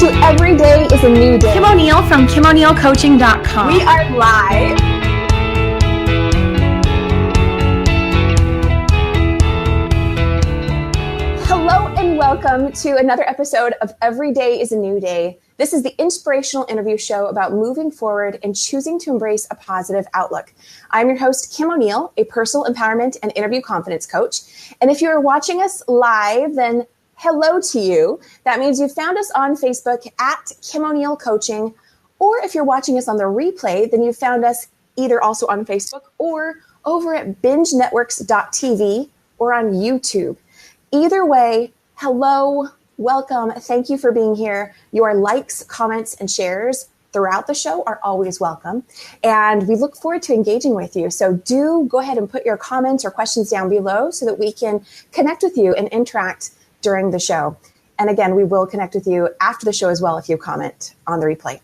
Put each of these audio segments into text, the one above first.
to Every Day is a New Day. Kim O'Neill from KimO'NeillCoaching.com. We are live. Hello and welcome to another episode of Every Day is a New Day. This is the inspirational interview show about moving forward and choosing to embrace a positive outlook. I'm your host, Kim O'Neill, a personal empowerment and interview confidence coach. And if you're watching us live, then hello to you. That means you found us on Facebook at Kim O'Neill Coaching, or if you're watching us on the replay, then you found us either also on Facebook or over at bingenetworks.tv or on YouTube. Either way, hello, welcome. Thank you for being here. Your likes, comments, and shares throughout the show are always welcome. And we look forward to engaging with you. So do go ahead and put your comments or questions down below so that we can connect with you and interact during the show. And again, we will connect with you after the show as well if you comment on the replay.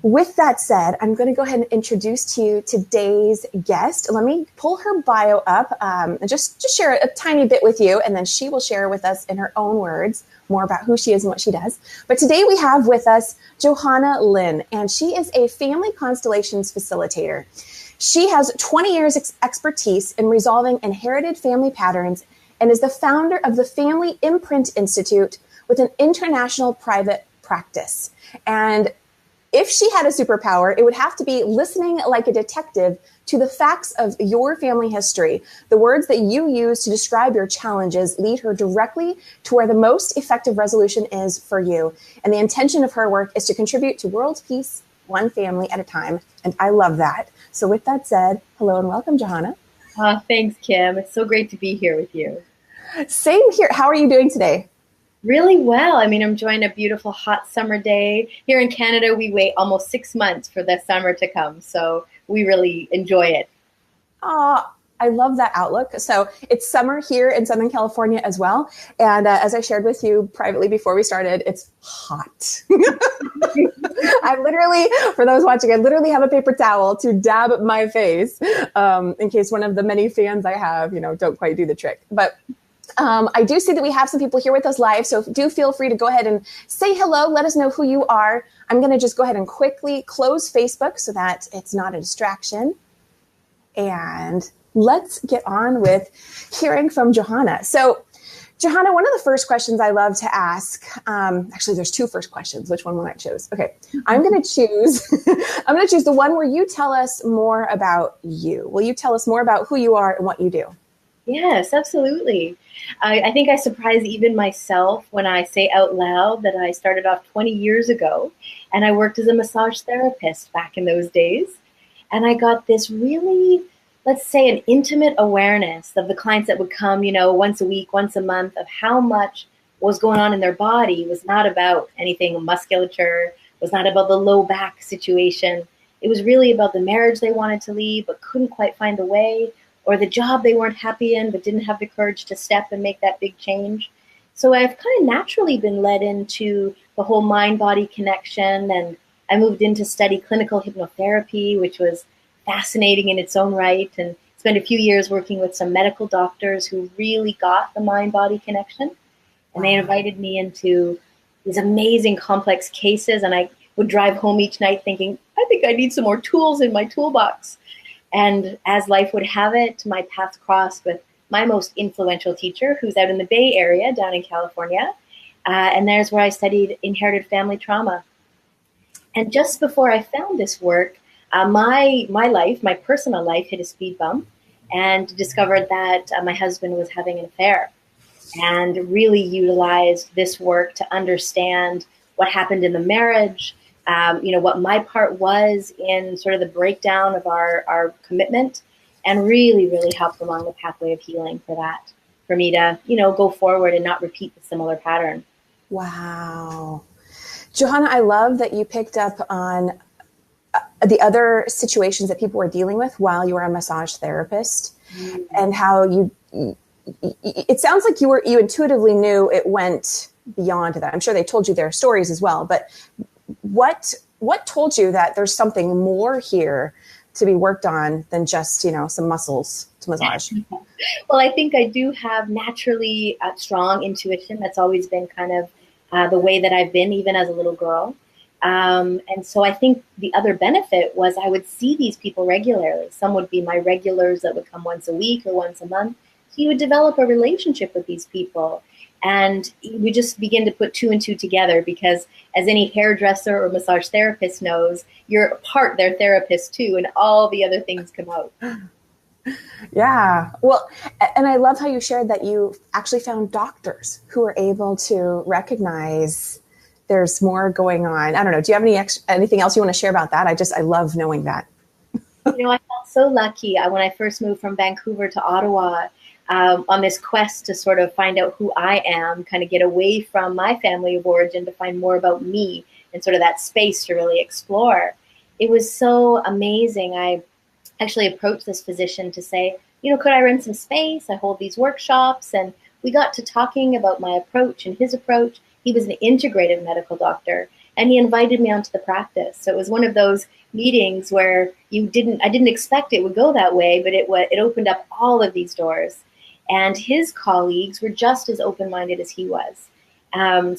With that said, I'm going to go ahead and introduce to you today's guest. Let me pull her bio up and just share a tiny bit with you, and then she will share with us in her own words more about who she is and what she does. But today we have with us Johanna Lynn, and she is a Family Constellations Facilitator. She has 20 years expertise in resolving inherited family patterns and is the founder of the Family Imprint Institute with an international private practice. And if she had a superpower, it would have to be listening like a detective to the facts of your family history. The words that you use to describe your challenges lead her directly to where the most effective resolution is for you. And the intention of her work is to contribute to world peace, one family at a time. And I love that. So with that said, hello and welcome, Johanna. Thanks, Kim. It's so great to be here with you. Same here. How are you doing today? Really well. I mean, I'm enjoying a beautiful hot summer day. Here in Canada, we wait almost 6 months for the summer to come. So we really enjoy it. I love that outlook. So it's summer here in Southern California as well. And as I shared with you privately before we started, it's hot. I literally, for those watching, I literally have a paper towel to dab my face in case one of the many fans I have, don't quite do the trick. But I do see that we have some people here with us live, so do feel free to go ahead and say hello. Let us know who you are. I'm going to just go ahead and quickly close Facebook so that it's not a distraction. And let's get on with hearing from Johanna. So, Johanna, one of the first questions I love to ask, actually, there's two first questions. Which one will I choose? Okay, I'm going to choose the one where you tell us more about you. Will you tell us more about who you are and what you do? Yes, absolutely. I think I surprise even myself when I say out loud that I started off 20 years ago and I worked as a massage therapist back in those days. And I got this really, let's say, an intimate awareness of the clients that would come, once a week, once a month, of how much was going on in their body. It was not about anything musculature, was not about the low back situation. It was really about the marriage they wanted to leave but couldn't quite find the way, or the job they weren't happy in but didn't have the courage to step and make that big change. So I've kind of naturally been led into the whole mind-body connection, and I moved in to study clinical hypnotherapy, which was fascinating in its own right, and spent a few years working with some medical doctors who really got the mind-body connection. And they invited me into these amazing complex cases, and I would drive home each night thinking, I think I need some more tools in my toolbox. And as life would have it, my paths crossed with my most influential teacher, who's out in the Bay Area, down in California. And there's where I studied inherited family trauma. And just before I found this work, my life, my personal life, hit a speed bump and discovered that my husband was having an affair, and really utilized this work to understand what happened in the marriage, what my part was in sort of the breakdown of our commitment, and really, really helped along the pathway of healing for me to, go forward and not repeat the similar pattern. Wow. Johanna, I love that you picked up on the other situations that people were dealing with while you were a massage therapist, and how it sounds like you intuitively knew it went beyond that. I'm sure they told you their stories as well, but what told you that there's something more here to be worked on than just, some muscles to massage? Well, I think I do have naturally strong intuition. That's always been kind of the way that I've been even as a little girl. And so I think the other benefit was I would see these people regularly. Some would be my regulars that would come once a week or once a month. So you would develop a relationship with these people. And we just begin to put two and two together because as any hairdresser or massage therapist knows, you're part their therapist too, and all the other things come out. Yeah. Well, and I love how you shared that you actually found doctors who were able to recognize there's more going on. I don't know. Do you have anything else you want to share about that? I love knowing that. I felt so lucky when I first moved from Vancouver to Ottawa, on this quest to sort of find out who I am, kind of get away from my family of origin to find more about me and sort of that space to really explore. It was so amazing. I actually approached this physician to say, could I rent some space? I hold these workshops. And we got to talking about my approach and his approach. He was an integrative medical doctor, and he invited me onto the practice. So it was one of those meetings where I didn't expect it would go that way, but it opened up all of these doors. And his colleagues were just as open-minded as he was.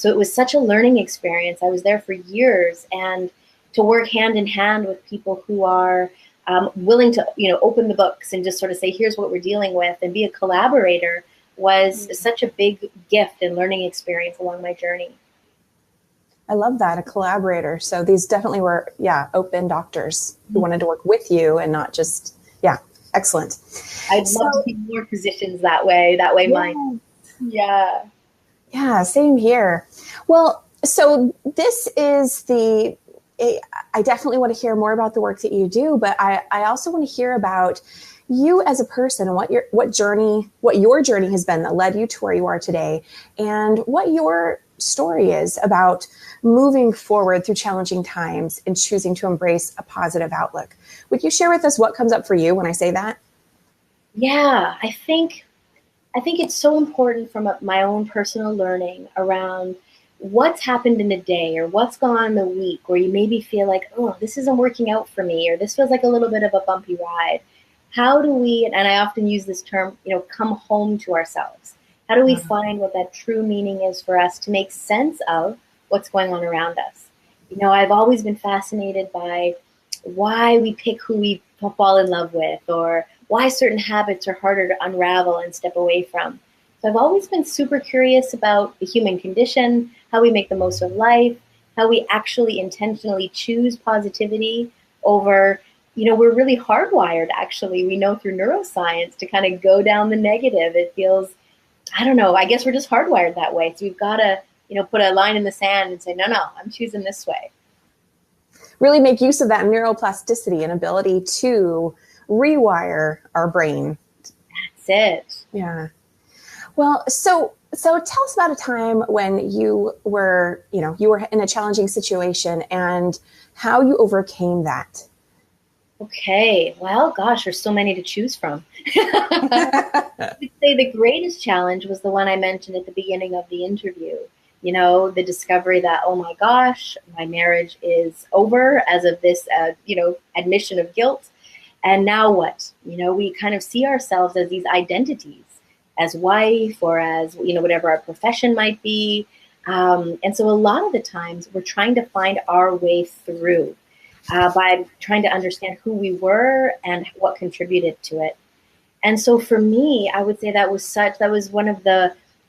So it was such a learning experience. I was there for years, and to work hand in hand with people who are willing to, open the books and just sort of say, here's what we're dealing with, and be a collaborator was such a big gift and learning experience along my journey. I love that, a collaborator. So these definitely were, open doctors who wanted to work with you and not just, excellent. I'd love to see more positions that way mine. Yeah. Yeah, same here. Well, so this is I definitely want to hear more about the work that you do, but I also want to hear about you as a person and what your journey has been that led you to where you are today, and what your story is about moving forward through challenging times and choosing to embrace a positive outlook. Would you share with us what comes up for you when I say that? Yeah, I think it's so important from my own personal learning around what's happened in a day or what's gone on in the week where you maybe feel like, oh, this isn't working out for me, or this feels like a little bit of a bumpy ride. How do we, and I often use this term, come home to ourselves? How do we find what that true meaning is for us to make sense of what's going on around us? I've always been fascinated by why we pick who we fall in love with, or why certain habits are harder to unravel and step away from. So I've always been super curious about the human condition, how we make the most of life, how we actually intentionally choose positivity over, we're really hardwired, actually. We know through neuroscience to kind of go down the negative. It feels, I don't know, I guess we're just hardwired that way. So we've got to, put a line in the sand and say, no, I'm choosing this way. Really make use of that neuroplasticity and ability to rewire our brain. That's it. Yeah. Well, so tell us about a time when you were in a challenging situation and how you overcame that. Okay. Well, gosh, there's so many to choose from. I would say the greatest challenge was the one I mentioned at the beginning of the interview. The discovery that, oh my gosh, my marriage is over as of this, admission of guilt. And now what? We kind of see ourselves as these identities, as wife or as, whatever our profession might be. And so a lot of the times we're trying to find our way through by trying to understand who we were and what contributed to it. And so for me, I would say that was one of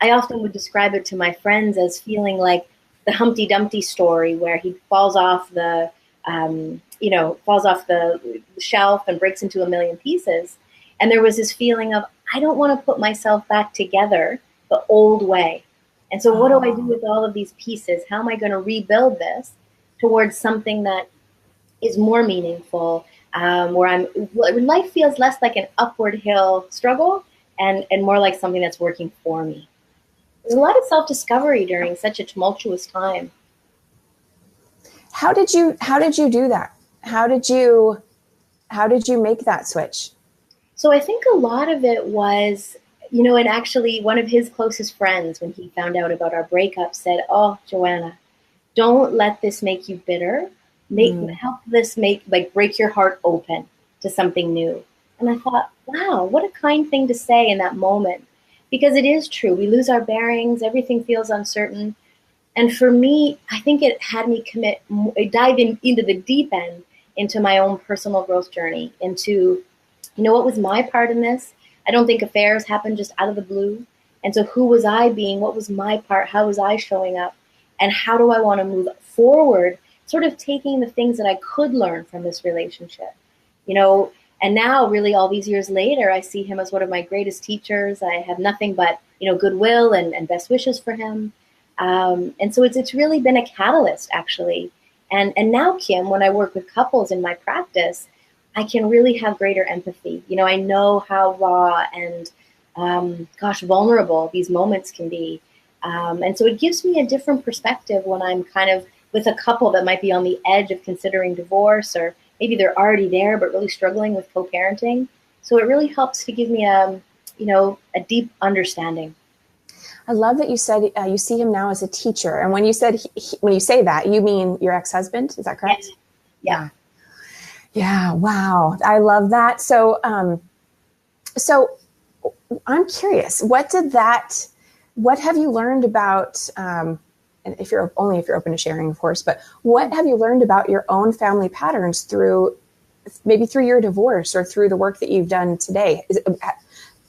I often would describe it to my friends as feeling like the Humpty Dumpty story where he falls off the shelf and breaks into a million pieces. And there was this feeling of, I don't want to put myself back together the old way. And so what do I do with all of these pieces? How am I going to rebuild this towards something that is more meaningful, where life feels less like an upward hill struggle and more like something that's working for me. There's a lot of self-discovery during such a tumultuous time. How did you do that? How did you make that switch? So I think a lot of it was, and actually one of his closest friends, when he found out about our breakup, said, oh, Johanna, don't let this make you bitter. Help this break your heart open to something new. And I thought, wow, what a kind thing to say in that moment. Because it is true. We lose our bearings. Everything feels uncertain. And for me, I think it had me dive into the deep end, into my own personal growth journey, into, what was my part in this? I don't think affairs happen just out of the blue. And so who was I being? What was my part? How was I showing up? And how do I want to move forward, sort of taking the things that I could learn from this relationship, and now really all these years later, I see him as one of my greatest teachers. I have nothing but, goodwill and best wishes for him. And so it's really been a catalyst, actually. And now, Kim, when I work with couples in my practice, I can really have greater empathy. I know how raw and, vulnerable these moments can be. And so it gives me a different perspective when I'm kind of with a couple that might be on the edge of considering divorce, or maybe they're already there but really struggling with co-parenting. So it really helps to give me a deep understanding. I love that you said you see him now as a teacher. And when you said when you say that, you mean your ex-husband? Is that correct? Yeah. Yeah. Wow. I love that. So I'm curious, what have you learned about, and if you're open to sharing, of course, but what have you learned about your own family patterns through your divorce or through the work that you've done today?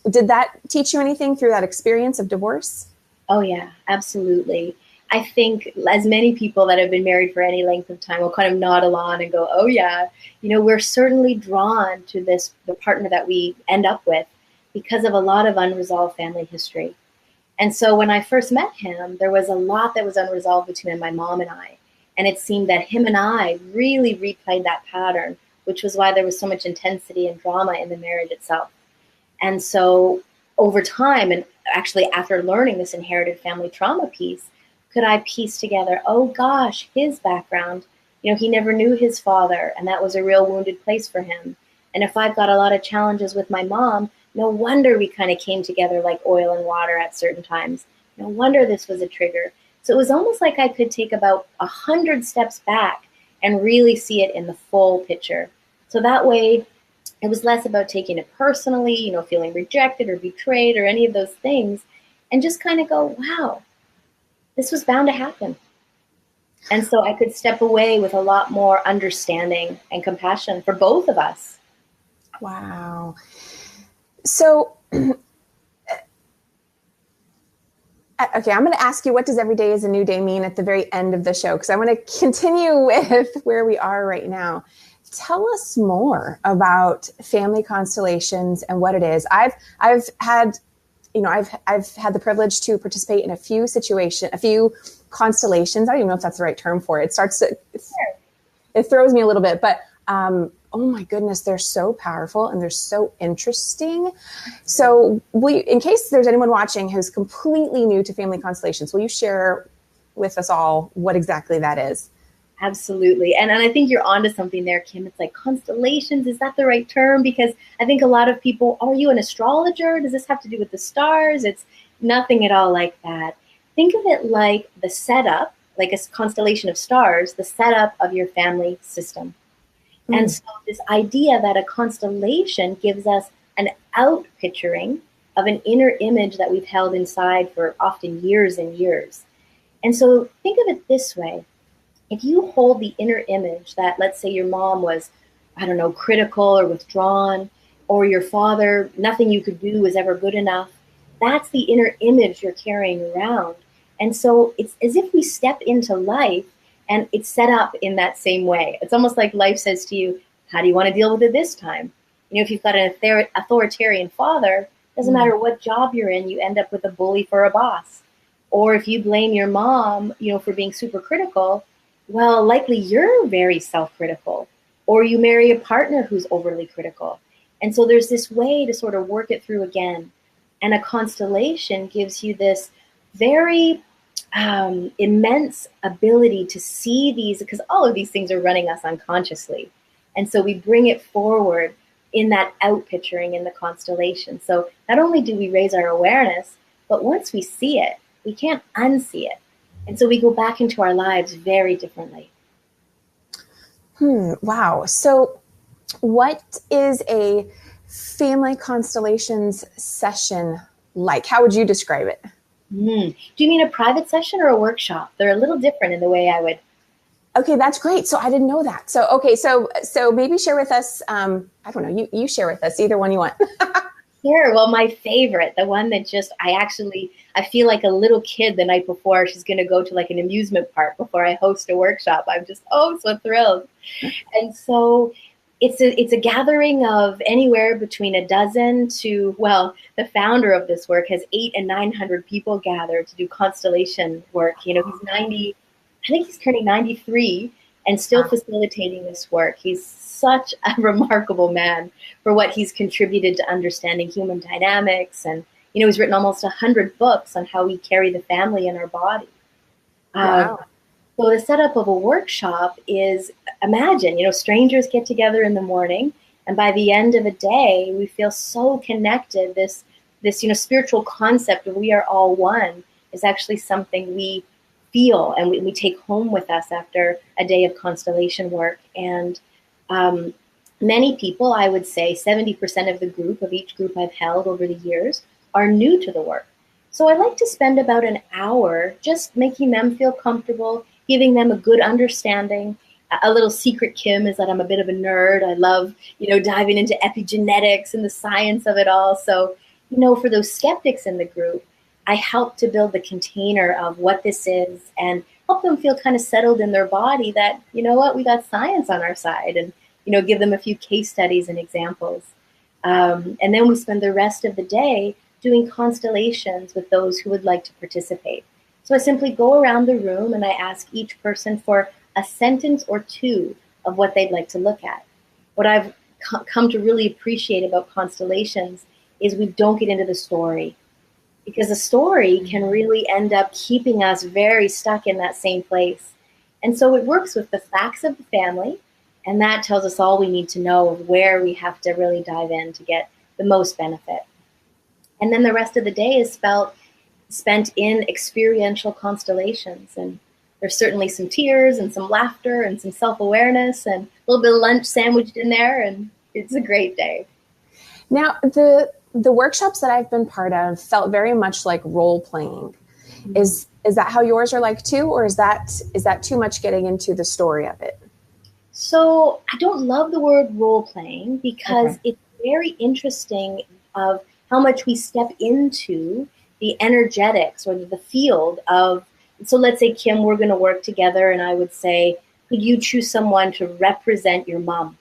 Did that teach you anything through that experience of divorce? Oh, yeah, absolutely. I think as many people that have been married for any length of time will kind of nod along and go, oh, yeah, we're certainly drawn to the partner that we end up with because of a lot of unresolved family history. And so when I first met him, there was a lot that was unresolved between my mom and I. And it seemed that him and I really replayed that pattern, which was why there was so much intensity and drama in the marriage itself. And so over time, and actually after learning this inherited family trauma piece, could I piece together, oh gosh, his background, he never knew his father, and that was a real wounded place for him. And if I've got a lot of challenges with my mom, no wonder we kind of came together like oil and water at certain times. No wonder this was a trigger. So it was almost like I could take about 100 steps back and really see it in the full picture. So that way, it was less about taking it personally, feeling rejected or betrayed or any of those things, and just kind of go, wow, this was bound to happen. And so I could step away with a lot more understanding and compassion for both of us. Wow. So, okay, I'm going to ask you, what does every day is a new day mean at the very end of the show? Because I want to continue with where we are right now. Tell us more about Family Constellations and what it is. I've had the privilege to participate in a few constellations. I don't even know if that's the right term for it. It throws me a little bit, but oh my goodness, they're so powerful and they're so interesting. So in case there's anyone watching who's completely new to Family Constellations, will you share with us all what exactly that is? Absolutely. And I think you're onto something there, Kim. It's like constellations. Is that the right term? Because I think a lot of people, are you an astrologer? Does this have to do with the stars? It's nothing at all like that. Think of it like the setup, like a constellation of stars, the setup of your family system. And so this idea that a constellation gives us an out picturing of an inner image that we've held inside for often years and years. And so think of it this way. If you hold the inner image that, let's say your mom was, critical or withdrawn, or your father, nothing you could do was ever good enough, that's the inner image you're carrying around. And so it's as if we step into life and it's set up in that same way. It's almost like life says to you, how do you want to deal with it this time? If you've got an authoritarian father, doesn't matter what job you're in, you end up with a bully for a boss. Or if you blame your mom, for being super critical, well, likely you're very self-critical. Or you marry a partner who's overly critical. And so there's this way to sort of work it through again. And a constellation gives you this very immense ability to see these, because all of these things are running us unconsciously. And so we bring it forward in that out picturing in the constellation. So not only do we raise our awareness, but once we see it, we can't unsee it. And so we go back into our lives very differently. Wow. So what is a Family Constellations session like? How would you describe it? Do you mean a private session or a workshop? They're a little different in the way I would. Okay, that's great. So I didn't know that. So, okay, so maybe share with us, I don't know, you share with us, either one you want. Sure. Well, my favorite, the one that just, I feel like a little kid the night before she's going to go to like an amusement park before I host a workshop. I'm just, so thrilled. And so it's a gathering of anywhere between a dozen to, well, the founder of this work has 800 and 900 people gathered to do constellation work. He's 90, I think he's turning 93 and still facilitating this work. He's such a remarkable man for what he's contributed to understanding human dynamics. And, he's written almost 100 books on how we carry the family in our body. Wow. So the setup of a workshop is, imagine, strangers get together in the morning, and by the end of a day, we feel so connected. This spiritual concept of we are all one is actually something we feel and we take home with us after a day of constellation work. And many people, I would say 70% of the group, of each group I've held over the years, are new to the work. So I like to spend about an hour just making them feel comfortable, giving them a good understanding. A little secret, Kim, is that I'm a bit of a nerd. I love, diving into epigenetics and the science of it all. So, for those skeptics in the group, I help to build the container of what this is and help them feel kind of settled in their body that, we got science on our side, and, give them a few case studies and examples. And then we spend the rest of the day doing constellations with those who would like to participate. So I simply go around the room and I ask each person for a sentence or two of what they'd like to look at. What I've come to really appreciate about constellations is we don't get into the story, because a story can really end up keeping us very stuck in that same place. And so it works with the facts of the family, and that tells us all we need to know of where we have to really dive in to get the most benefit. And then the rest of the day is spent in experiential constellations. And there's certainly some tears and some laughter and some self-awareness and a little bit of lunch sandwiched in there. And it's a great day. Now, the workshops that I've been part of felt very much like role playing. Mm-hmm. Is that how yours are like too? Or is that too much getting into the story of it? So I don't love the word role playing because It's very interesting of how much we step into the energetics or the field of, so let's say, Kim, we're going to work together, and I would say, could you choose someone to represent your mom?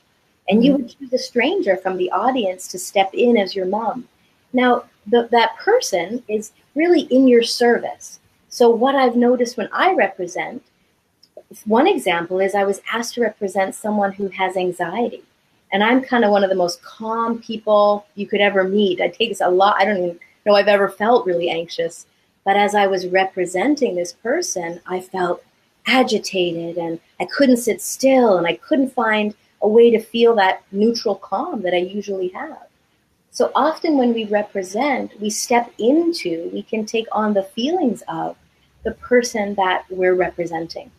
And you would choose a stranger from the audience to step in as your mom. Now, that person is really in your service. So what I've noticed when I represent, one example is I was asked to represent someone who has anxiety. And I'm kind of one of the most calm people you could ever meet. It takes a lot. I don't even know I've ever felt really anxious. But as I was representing this person, I felt agitated and I couldn't sit still and I couldn't find a way to feel that neutral calm that I usually have. So often when we represent, we can take on the feelings of the person that we're representing.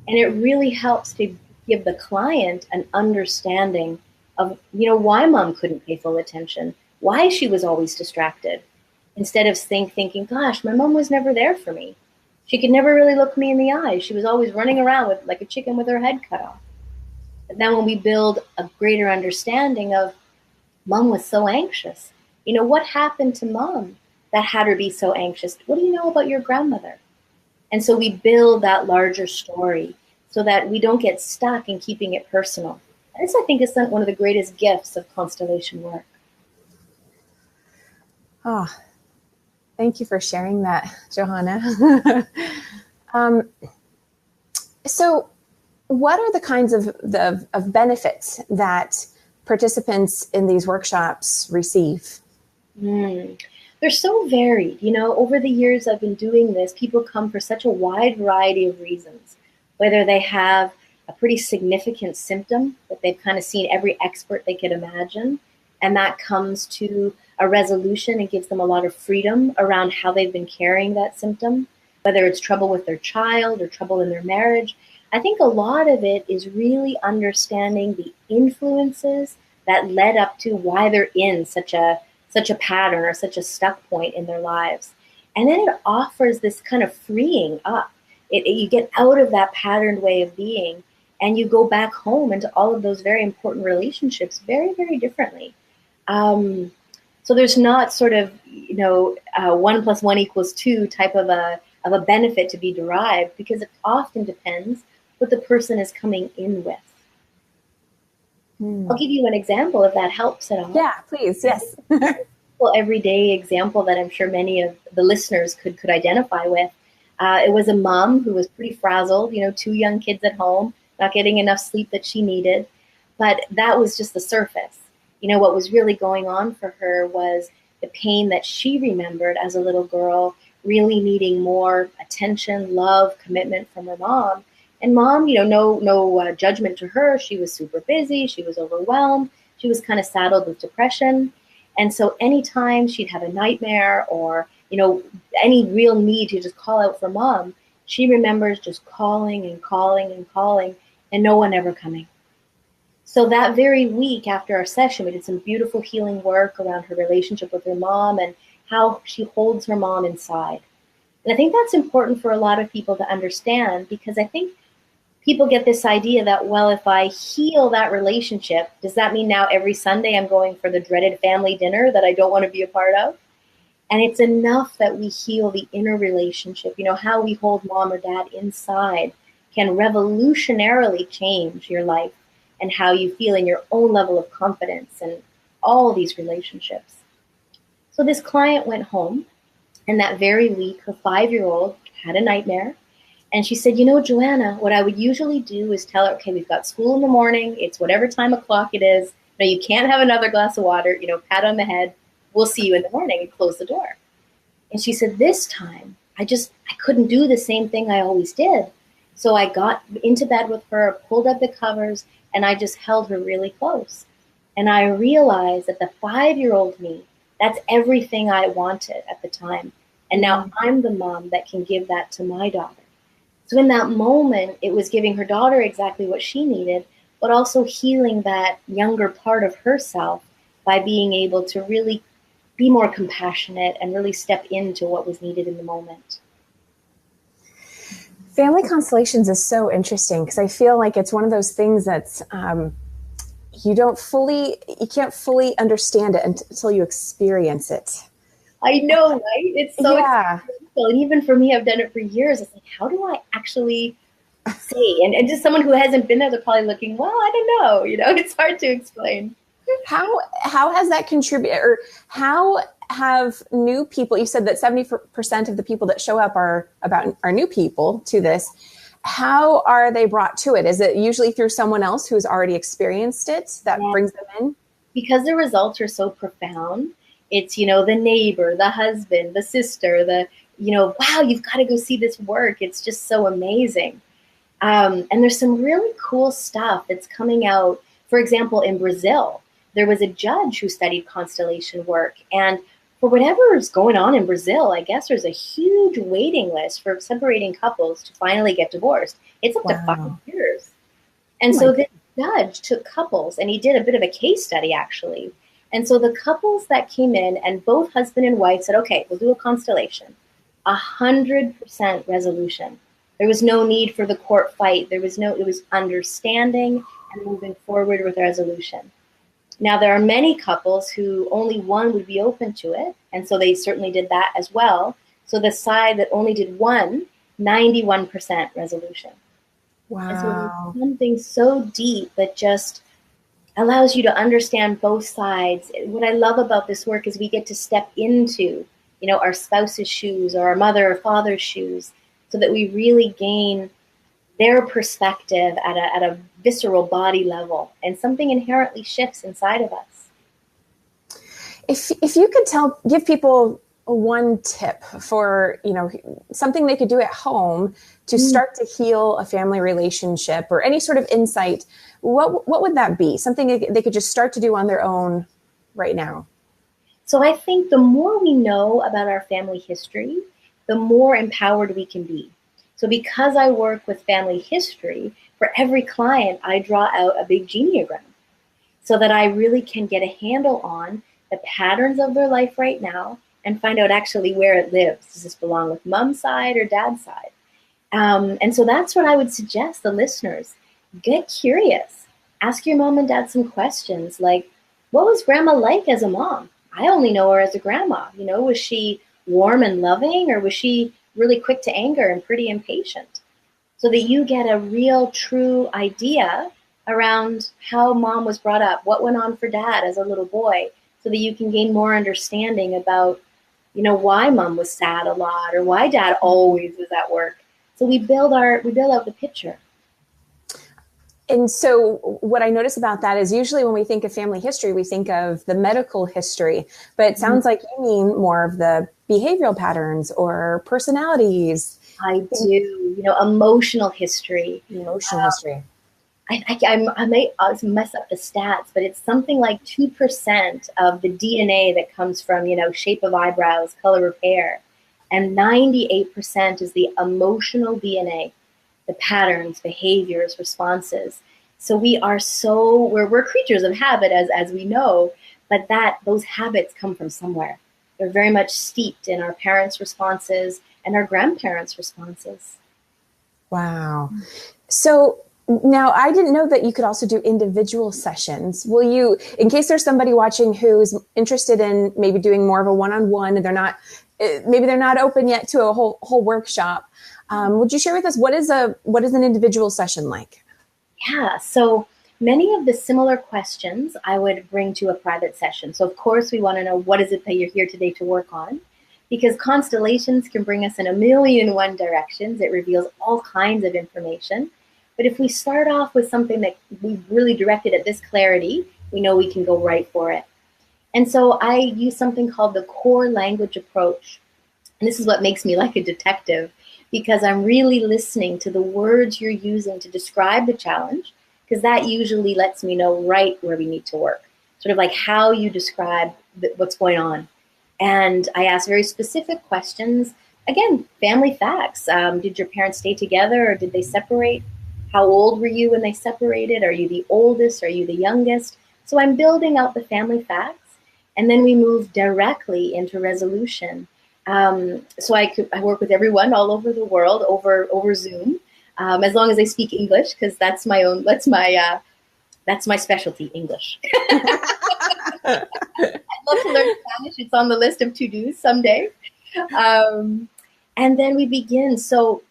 And it really helps to give the client an understanding of, why mom couldn't pay full attention, why she was always distracted, instead of thinking, gosh, my mom was never there for me. She could never really look me in the eye. She was always running around with like a chicken with her head cut off. But then when we build a greater understanding of mom was so anxious, what happened to mom that had her be so anxious? What do you know about your grandmother? And so we build that larger story so that we don't get stuck in keeping it personal. And this, I think, is one of the greatest gifts of constellation work. Oh, thank you for sharing that, Johanna. So what are the kinds of benefits that participants in these workshops receive? They're so varied. Over the years I've been doing this, people come for such a wide variety of reasons, whether they have a pretty significant symptom that they've kind of seen every expert they could imagine, and that comes to a resolution and gives them a lot of freedom around how they've been carrying that symptom, whether it's trouble with their child or trouble in their marriage. I think a lot of it is really understanding the influences that led up to why they're in such a pattern or such a stuck point in their lives. And then it offers this kind of freeing up. You get out of that patterned way of being, and you go back home into all of those very important relationships very, very differently. So there's not sort of, 1 + 1 = 2 type of a benefit to be derived, because it often depends what the person is coming in with. I'll give you an example if that helps at all. Yeah, please. Yes. Well, everyday example that I'm sure many of the listeners could identify with. It was a mom who was pretty frazzled, 2 young kids at home, not getting enough sleep that she needed. But that was just the surface. What was really going on for her was the pain that she remembered as a little girl, really needing more attention, love, commitment from her mom. And mom, no judgment to her. She was super busy. She was overwhelmed. She was kind of saddled with depression. And so anytime she'd have a nightmare or, any real need to just call out for mom, she remembers just calling and calling and calling and no one ever coming. So that very week after our session, we did some beautiful healing work around her relationship with her mom and how she holds her mom inside. And I think that's important for a lot of people to understand, because I think people get this idea that, well, if I heal that relationship, does that mean now every Sunday I'm going for the dreaded family dinner that I don't want to be a part of? And it's enough that we heal the inner relationship. How we hold mom or dad inside can revolutionarily change your life and how you feel in your own level of confidence and all these relationships. So this client went home, and that very week, her 5-year-old had a nightmare. And she said, Joanna, what I would usually do is tell her, okay, we've got school in the morning. It's whatever time o'clock it is. No, you can't have another glass of water, pat on the head. We'll see you in the morning, and close the door. And she said, this time, I couldn't do the same thing I always did. So I got into bed with her, pulled up the covers, and I just held her really close. And I realized that the 5-year-old me, that's everything I wanted at the time. And now I'm the mom that can give that to my daughter. So in that moment, it was giving her daughter exactly what she needed, but also healing that younger part of herself by being able to really be more compassionate and really step into what was needed in the moment. Family constellations is so interesting because I feel like it's one of those things that's you can't fully understand it until you experience it. I know, right? It's so experiential. And even for me, I've done it for years. It's like, how do I actually say? And just someone who hasn't been there, they're probably looking, well, I don't know. It's hard to explain. How has that contributed, or how have new people, you said that 70% of the people that show up are new people to this. How are they brought to it? Is it usually through someone else who's already experienced it that brings them in? Because the results are so profound. It's, the neighbor, the husband, the sister, wow, you've got to go see this work. It's just so amazing. And there's some really cool stuff that's coming out. For example, in Brazil, there was a judge who studied constellation work. And for whatever is going on in Brazil, I guess there's a huge waiting list for separating couples to finally get divorced. It's up to 5 years. And so this judge took couples, and he did a bit of a case study, actually. And so the couples that came in, and both husband and wife said, okay, we'll do a constellation. 100% resolution. There was no need for the court fight. It was understanding and moving forward with resolution. Now, there are many couples who only one would be open to it, and so they certainly did that as well. So the side that only did one, 91% resolution. Wow. And so it's something so deep that just allows you to understand both sides. What I love about this work is we get to step into, our spouse's shoes or our mother or father's shoes, so that we really gain their perspective at a visceral body level, and something inherently shifts inside of us. If you could give people one tip for, something they could do at home to start to heal a family relationship, or any sort of insight, what would that be? Something they could just start to do on their own right now? So I think the more we know about our family history, the more empowered we can be. So because I work with family history, for every client, I draw out a big genealogy so that I really can get a handle on the patterns of their life right now and find out actually where it lives. Does this belong with mom's side or dad's side? And so that's what I would suggest the listeners. Get curious. Ask your mom and dad some questions like, what was grandma like as a mom? I only know her as a grandma. Was she warm and loving, or was she really quick to anger and pretty impatient? So that you get a real, true idea around how mom was brought up, what went on for dad as a little boy, so that you can gain more understanding about, why mom was sad a lot or why dad always was at work. So we build out the picture. And so what I notice about that is usually when we think of family history, we think of the medical history, but it sounds like you mean more of the behavioral patterns or personalities. I do, emotional history. Emotional history. I may mess up the stats, but it's something like 2% of the DNA that comes from, shape of eyebrows, color of hair. And 98% is the emotional DNA, the patterns, behaviors, responses. So we're creatures of habit, as we know, but those habits come from somewhere. They're very much steeped in our parents' responses and our grandparents' responses. Wow. So now, I didn't know that you could also do individual sessions. Will you, in case there's somebody watching who's interested in maybe doing more of a one-on-one and maybe they're not open yet to a whole workshop, would you share with us what is an individual session like? Yeah, so many of the similar questions I would bring to a private session. So of course we want to know, what is it that you're here today to work on? Because constellations can bring us in a million and one directions. It reveals all kinds of information. But if we start off with something that we've really directed at this clarity, we know we can go right for it. And so I use something called the core language approach. And this is what makes me like a detective, because I'm really listening to the words you're using to describe the challenge, because that usually lets me know right where we need to work, sort of like how you describe what's going on. And I ask very specific questions. Again, family facts. Did your parents stay together or did they separate? How old were you when they separated? Are you the oldest? Are you the youngest? So I'm building out the family facts, and then we move directly into resolution. So I work with everyone all over the world over Zoom, as long as they speak English, because that's my specialty, English. I'd love to learn Spanish. It's on the list of to-dos someday. And then we begin. So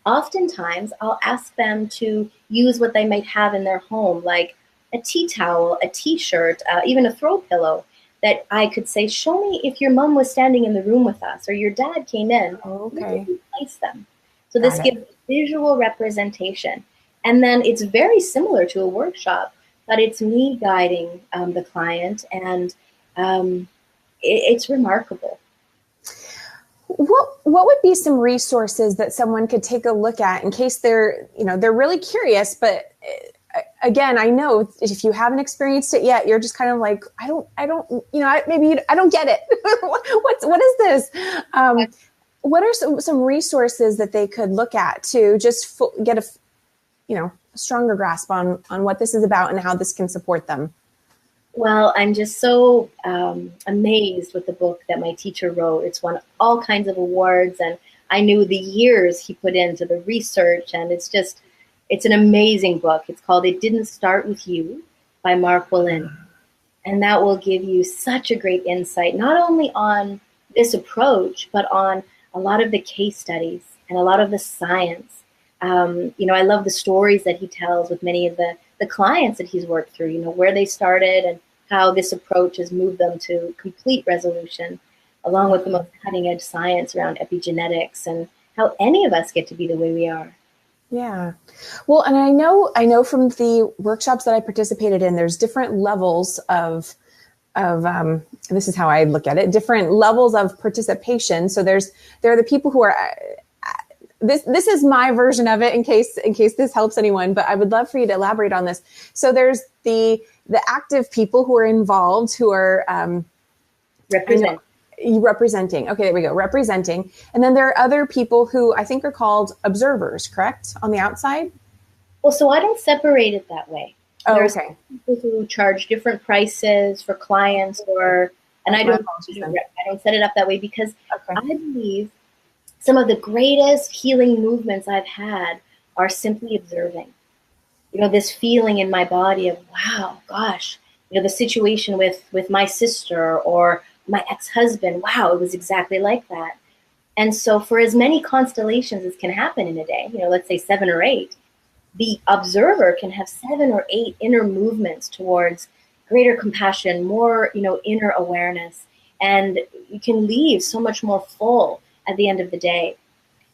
oftentimes I'll ask them to use what they might have in their home, like a tea towel, a t-shirt, even a throw pillow, that I could say, show me if your mom was standing in the room with us or your dad came in. Okay. Where did you place them? So this gives visual representation. And then it's very similar to a workshop, but it's me guiding the client, and it's remarkable. What would be some resources that someone could take a look at in case they're really curious, but again, I know if you haven't experienced it yet, you're just kind of like, I don't get it. What is this? What are some resources that they could look at to just get a stronger grasp on what this is about and how this can support them? Well, I'm just so amazed with the book that my teacher wrote. It's won all kinds of awards, and I knew the years he put into the research, and it's an amazing book. It's called It Didn't Start With You by Johanna Lynn. And that will give you such a great insight, not only on this approach, but on a lot of the case studies and a lot of the science. I love the stories that he tells with many of the clients that he's worked through, where they started and how this approach has moved them to complete resolution, along with the most cutting edge science around epigenetics and how any of us get to be the way we are. Yeah. Well, and I know from the workshops that I participated in, there's different levels of this is how I look at it, different levels of participation. So there are the people who are, this is my version of it in case this helps anyone, but I would love for you to elaborate on this. So there's the active people who are involved, who are representing. Okay, there we go. Representing. And then there are other people who I think are called observers, correct? On the outside? Well, so I don't separate it that way. Oh, There's okay. people who charge different prices for clients or And I don't set it up that way because I believe some of the greatest healing movements I've had are simply observing. This feeling in my body of, wow, gosh, the situation with my sister or my ex-husband, wow, it was exactly like that. And so for as many constellations as can happen in a day, let's say 7 or 8, the observer can have 7 or 8 inner movements towards greater compassion, more, inner awareness. And you can leave so much more full at the end of the day.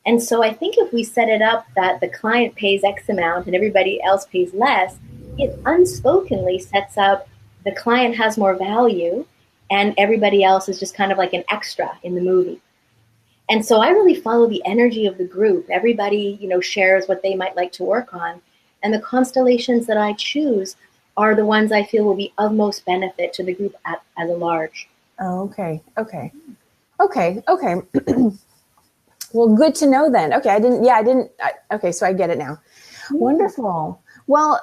And so I think if we set it up that the client pays X amount and everybody else pays less, it unspokenly sets up the client has more value and everybody else is just kind of like an extra in the movie. And so I really follow the energy of the group. Everybody, shares what they might like to work on. And the constellations that I choose are the ones I feel will be of most benefit to the group as a large. Oh, okay. Well, good to know then. Okay, so I get it now. Yeah. Wonderful. Well,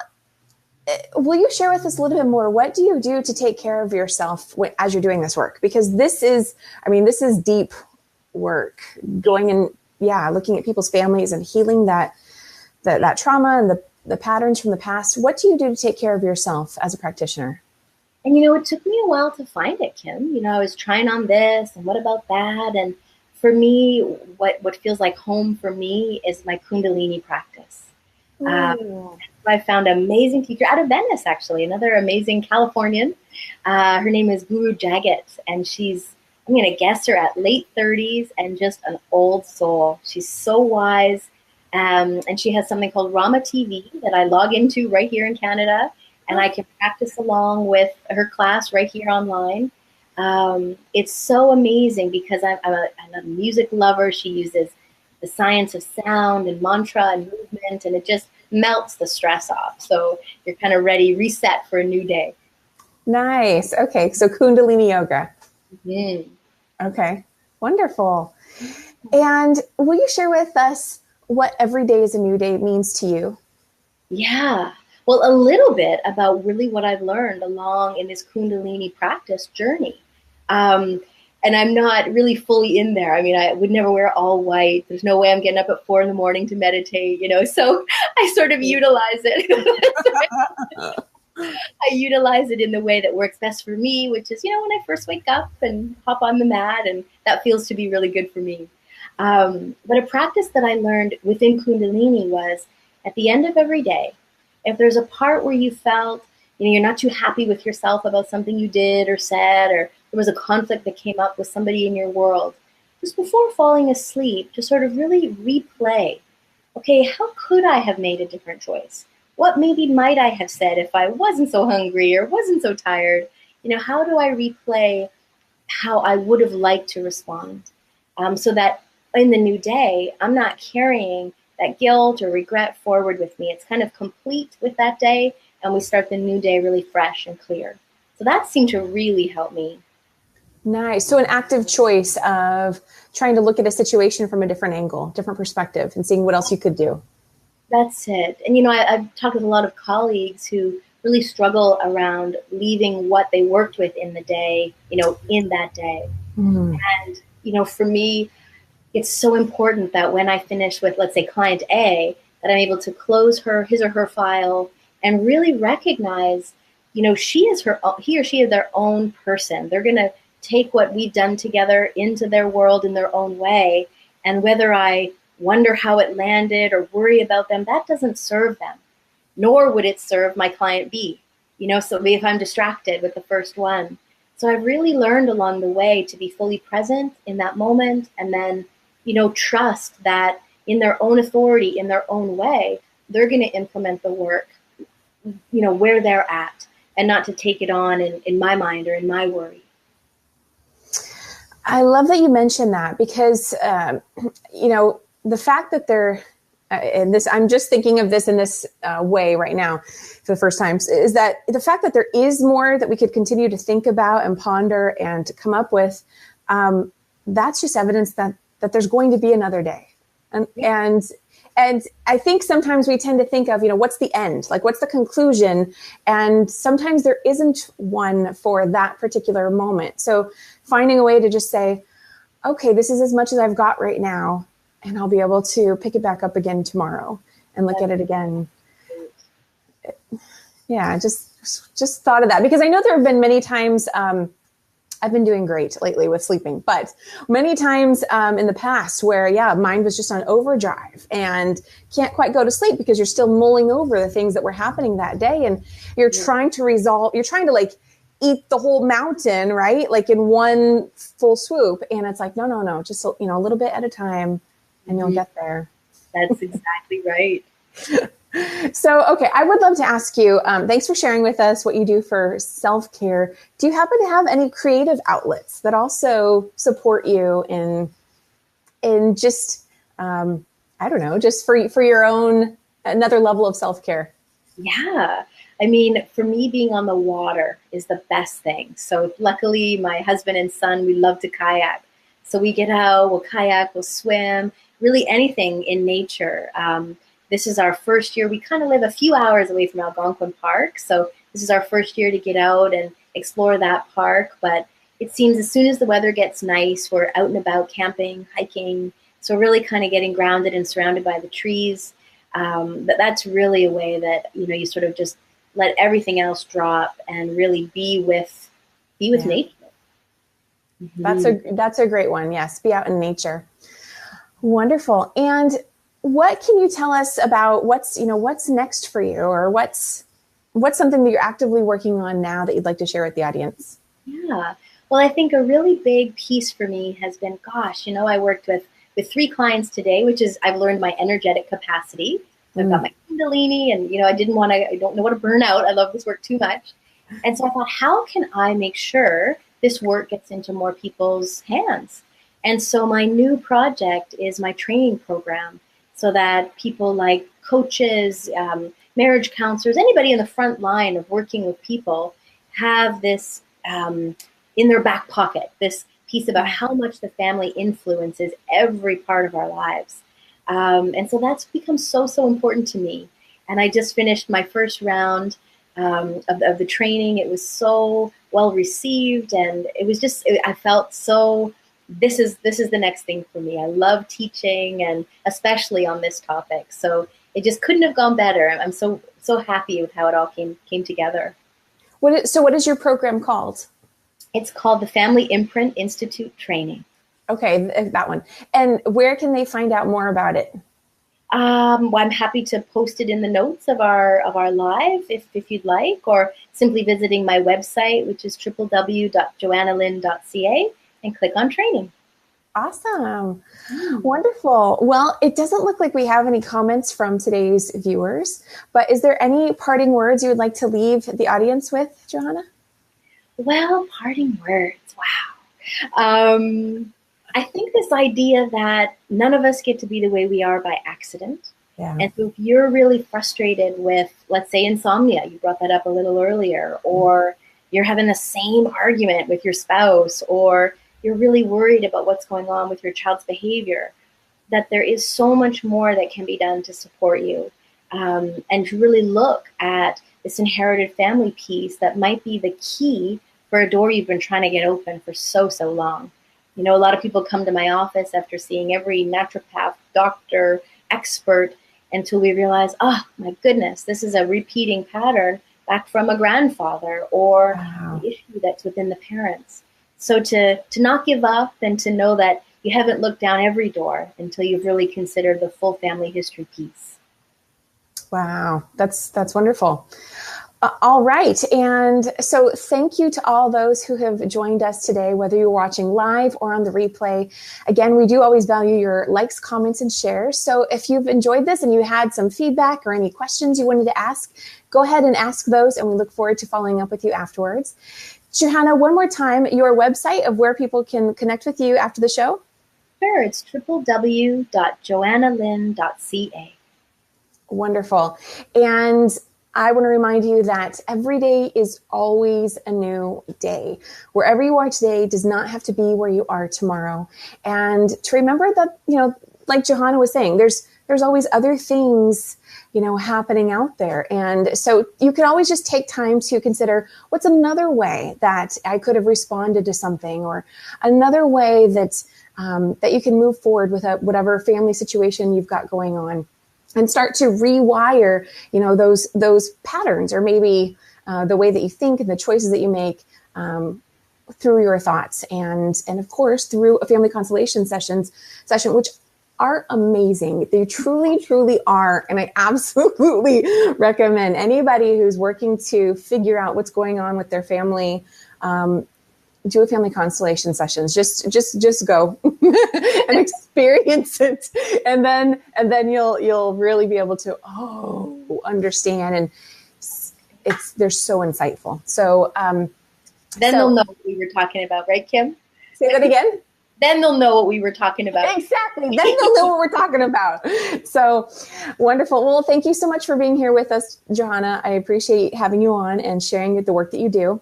will you share with us a little bit more? What do you do to take care of yourself as you're doing this work? Because this is deep work, going and looking at people's families and healing that trauma and the patterns from the past. What do you do to take care of yourself as a practitioner? And it took me a while to find it, Kim. I was trying on this and what about that? And for me, what feels like home for me is my Kundalini practice. I found an amazing teacher out of Venice, actually, another amazing Californian. Her name is Guru Jagat, and I'm going to guess her at late 30s and just an old soul. She's so wise. And she has something called Rama TV that I log into right here in Canada. And I can practice along with her class right here online. It's so amazing because I'm a music lover. She uses the science of sound and mantra and movement, and it just melts the stress off. So you're kind of ready, reset for a new day. Nice. Okay. So Kundalini yoga. Mm-hmm. Okay, wonderful. And will you share with us what every day is a new day means to you? Yeah. Well, a little bit about really what I've learned along in this Kundalini practice journey. And I'm not really fully in there. I mean, I would never wear all white. There's no way I'm getting up at 4 a.m. to meditate, so I sort of utilize it. I utilize it in the way that works best for me, which is, when I first wake up and hop on the mat, and that feels to be really good for me. But a practice that I learned within Kundalini was at the end of every day, if there's a part where you felt, you're not too happy with yourself about something you did or said, or there was a conflict that came up with somebody in your world, just before falling asleep, to sort of really replay, okay, how could I have made a different choice? What maybe might I have said if I wasn't so hungry or wasn't so tired? How do I replay how I would have liked to respond? So that in the new day, I'm not carrying that guilt or regret forward with me. It's kind of complete with that day, and we start the new day really fresh and clear. So that seemed to really help me. Nice. So an active choice of trying to look at a situation from a different angle, different perspective, and seeing what else you could do. That's it. And, I've talked with a lot of colleagues who really struggle around leaving what they worked with in the day, in that day. Mm. And, for me, it's so important that when I finish with, let's say, client A, that I'm able to close his or her file and really recognize, he or she is their own person. They're going to take what we've done together into their world in their own way. And whether I wonder how it landed or worry about them, that doesn't serve them, nor would it serve my client B, so if I'm distracted with the first one. So I've really learned along the way to be fully present in that moment, and then, trust that in their own authority, in their own way, they're going to implement the work, where they're at, and not to take it on in my mind or in my worry. I love that you mentioned that because, the fact that they're, and this, I'm just thinking of this in this way right now for the first time, is that the fact that there is more that we could continue to think about and ponder and come up with, that's just evidence that there's going to be another day. And And I think sometimes we tend to think of, what's the end? Like, what's the conclusion? And sometimes there isn't one for that particular moment. So finding a way to just say, okay, this is as much as I've got right now, and I'll be able to pick it back up again tomorrow and look at it again. Yeah, just thought of that, because I know there have been many times, I've been doing great lately with sleeping, but many times in the past where, mind was just on overdrive and can't quite go to sleep because you're still mulling over the things that were happening that day. And you're trying to like eat the whole mountain, right? Like in one full swoop. And it's like, no, just, a little bit at a time and you'll get there. That's exactly right. So, okay, I would love to ask you, thanks for sharing with us what you do for self-care. Do you happen to have any creative outlets that also support you in just, I don't know, just for your own, another level of self-care? Yeah. I mean, for me, being on the water is the best thing. So luckily, my husband and son, we love to kayak. So we get out, we'll kayak, we'll swim, really anything in nature. This is our first year. We kind of live a few hours away from Algonquin Park. So this is our first year to get out and explore that park. But it seems as soon as the weather gets nice, we're out and about camping, hiking. So really kind of getting grounded and surrounded by the trees. That's really a way that, you sort of just let everything else drop and really be with nature. That's a great one. Yes. Be out in nature. Wonderful. And what can you tell us about what's next for you, or what's something that you're actively working on now that you'd like to share with the audience? Yeah. Well, I think a really big piece for me has been, I worked with 3 clients today, which is I've learned my energetic capacity. I've got my Kundalini, and, I don't know what to burn out. I love this work too much. And so I thought, how can I make sure this work gets into more people's hands? And so my new project is my training program, so that people like coaches, marriage counselors, anybody in the front line of working with people have this in their back pocket, this piece about how much the family influences every part of our lives. And so that's become so important to me. And I just finished my first round of the training. It was so well received, and it was I felt so, this is the next thing for me. I love teaching, and especially on this topic. So it just couldn't have gone better. I'm so happy with how it all came together. So what is your program called? It's called the Family Imprint Institute Training. Okay, that one. And where can they find out more about it? Well, I'm happy to post it in the notes of our live if you'd like, or simply visiting my website, which is www.johannalynn.ca, and click on training. Awesome. Wonderful. Well, it doesn't look like we have any comments from today's viewers, but is there any parting words you would like to leave the audience with, Johanna? Well, parting words. Wow. I think this idea that none of us get to be the way we are by accident. Yeah. And so if you're really frustrated with, let's say, insomnia, you brought that up a little earlier, or you're having the same argument with your spouse, or you're really worried about what's going on with your child's behavior, that there is so much more that can be done to support you, and to really look at this inherited family piece that might be the key for a door you've been trying to get open for so long. A lot of people come to my office after seeing every naturopath, doctor, expert, until we realize, oh my goodness, this is a repeating pattern back from a grandfather, or the issue that's within the parents. So to not give up, and to know that you haven't looked down every door until you've really considered the full family history piece. Wow, that's wonderful. All right. And so thank you to all those who have joined us today, whether you're watching live or on the replay. Again, we do always value your likes, comments, and shares. So if you've enjoyed this and you had some feedback or any questions you wanted to ask, go ahead and ask those, and we look forward to following up with you afterwards. Johanna, one more time, your website of where people can connect with you after the show? Sure. It's www.johannalynn.ca. Wonderful. And I want to remind you that every day is always a new day. Wherever you are today does not have to be where you are tomorrow. And to remember that, like Johanna was saying, there's there's always other things, happening out there. And so you can always just take time to consider, what's another way that I could have responded to something, or another way that that you can move forward with whatever family situation you've got going on, and start to rewire, those patterns, or maybe the way that you think and the choices that you make through your thoughts, and of course through a family constellation session, which are amazing. They truly, truly are. And I absolutely recommend anybody who's working to figure out what's going on with their family, do a family constellation sessions. Just go and experience it. And then you'll really be able to, understand. And they're so insightful. So, then they'll know what we were talking about, right, Kim? Say that again. Then they'll know what we were talking about. Exactly. Then they'll know what we're talking about. So wonderful. Well, thank you so much for being here with us, Johanna. I appreciate having you on and sharing the work that you do.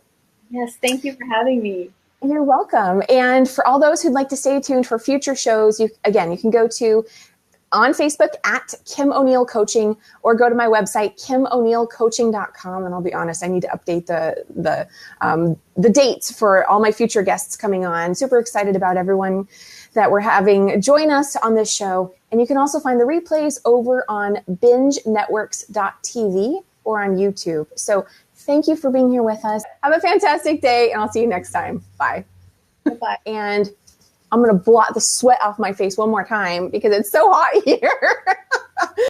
Yes, thank you for having me. You're welcome. And for all those who'd like to stay tuned for future shows, you can go to on Facebook at Kim O'Neill Coaching, or go to my website, KimO'NeillCoaching.com. And I'll be honest, I need to update the dates for all my future guests coming on. Super excited about everyone that we're having join us on this show. And you can also find the replays over on bingenetworks.tv or on YouTube. So thank you for being here with us. Have a fantastic day, and I'll see you next time. Bye. Bye-bye. And I'm going to blot the sweat off my face one more time because it's so hot here.